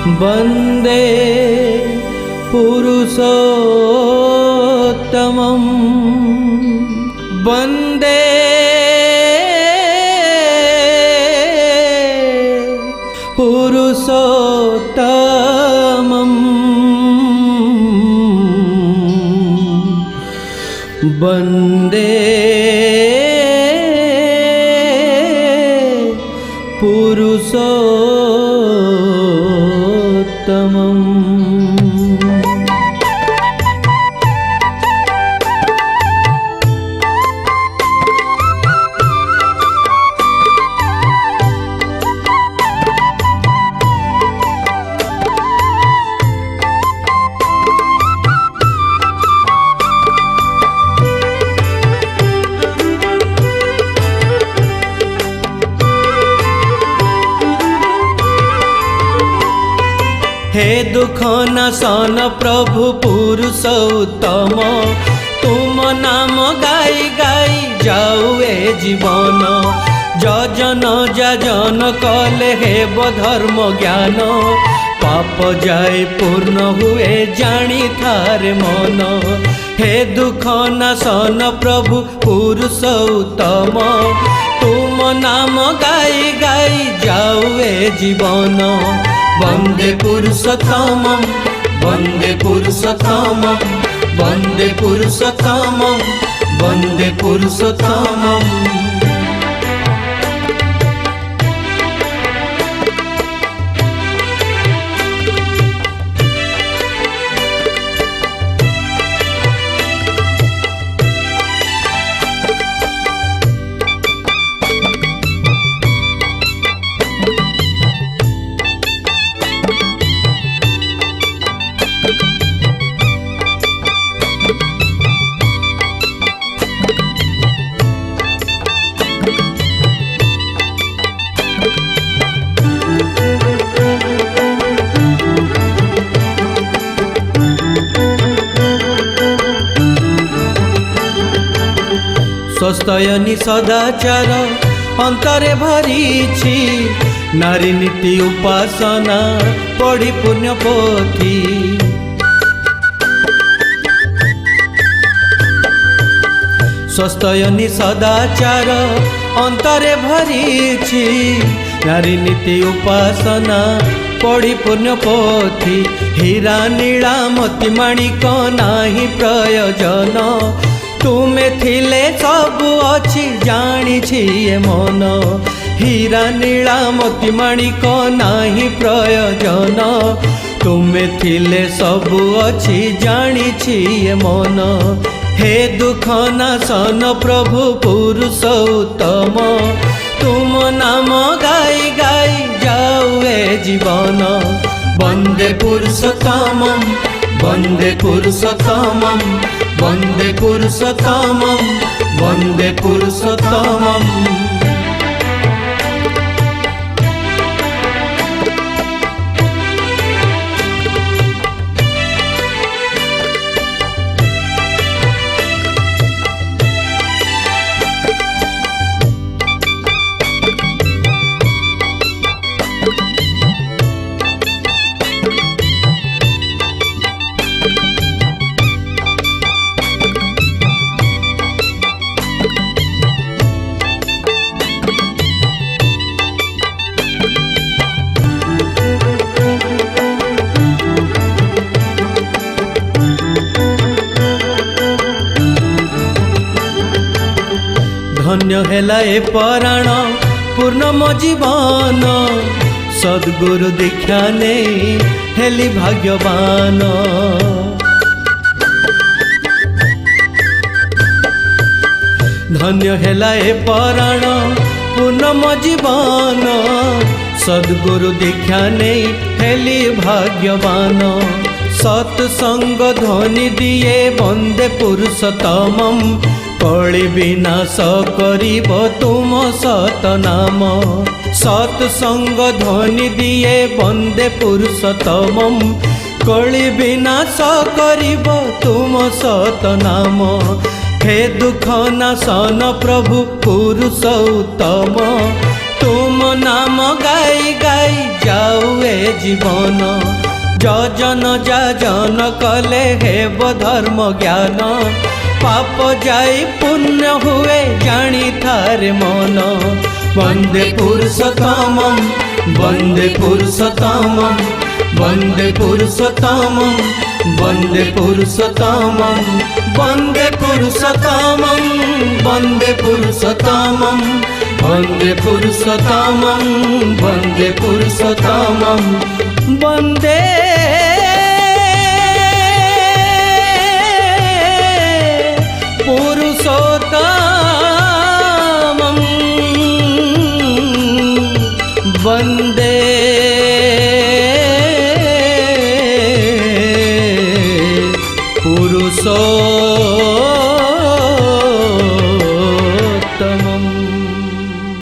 वन्दे पुरुषोत्तमं वन्दे पुरुषोत्तमं वन्दे पुरुषोत्तमम्। हे दुख नाशन प्रभु पुरुषोत्तम, तुम नाम गाई गाई जाऊ ए जीवन। जजन जाजन कले हेब धर्म ज्ञान, पाप जाए पूर्ण हुए जानी थारे मन। हे दुख नाशन प्रभु पुरुषोत्तम, तुम नाम गाई गाई जाऊ ए जीवन। वन्दे पुरुषोत्तमं वन्दे पुरुषोत्तमं वन्दे पुरुषोत्तमं वन्दे पुरुषोत्तमम्। स्वस्थयनी सदाचार अंतरे भरीछि, नारी नीति उपासना पढ़ी पुण्य पोथी। स्वस्थयनी सदाचार अंतरे भरीछि, नारी नीति उपासना पढ़ी पुण्य पोथी। हीरा नीला मोती माणिक नाही प्रयोजन, तुमे थिले सबु अछि जानिछि ए मन। हीरा नीला मोती माणिक नाही प्रयोजन, तुमे थिले सबु अछि जानिछि ए मन। हे दुख नाशन प्रभु पुरुषोत्तम, तुम नाम गाई गाई जाऊ ए जीवन। वन्दे पुरुषोत्तमं वन्दे पुरुषोत्तमं वन्दे पुरुषोत्तमं वन्दे पुरुषोत्तमम्। धन्य हेला ए पराण पूर्ण मो जीवन, सद्गुरु दीक्षा ने हेली भाग्यवान। धन्य हेला ए पराण पूर्ण मो जीवन, सद्गुरु दीक्षा ने हेली भाग्यवान। सत्संग ध्वनि दिए वन्दे पुरुषोत्तमं, कଳି विनाश करिब तुम सतनाम। सत्संग ध्वनि दिए वन्दे पुरुषोत्तमं, कଳି विनाश करिब तुम सतनाम। हे दुख नाशन प्रभु पुरुषोत्तम, तुम नाम गाई गाई जाऊ ए जीवन যজন যাজন কলে হেব ধর্ম জ্ঞান পাপ যাই পুণ্য হুয়ে জানি থারে মন বন্দে পুরুষোত্তমম বন্দে পুরুষোত্তমম বন্দে পুরুষোত্তমম বন্দে পুরুষোত্তমম বন্দে পুরুষোত্তমম বন্দে পুরুষোত্তমম বন্দে পুরুষোত্তমম বন্দে পুরুষোত্তমম বন্দে পুরুষোত্তমম।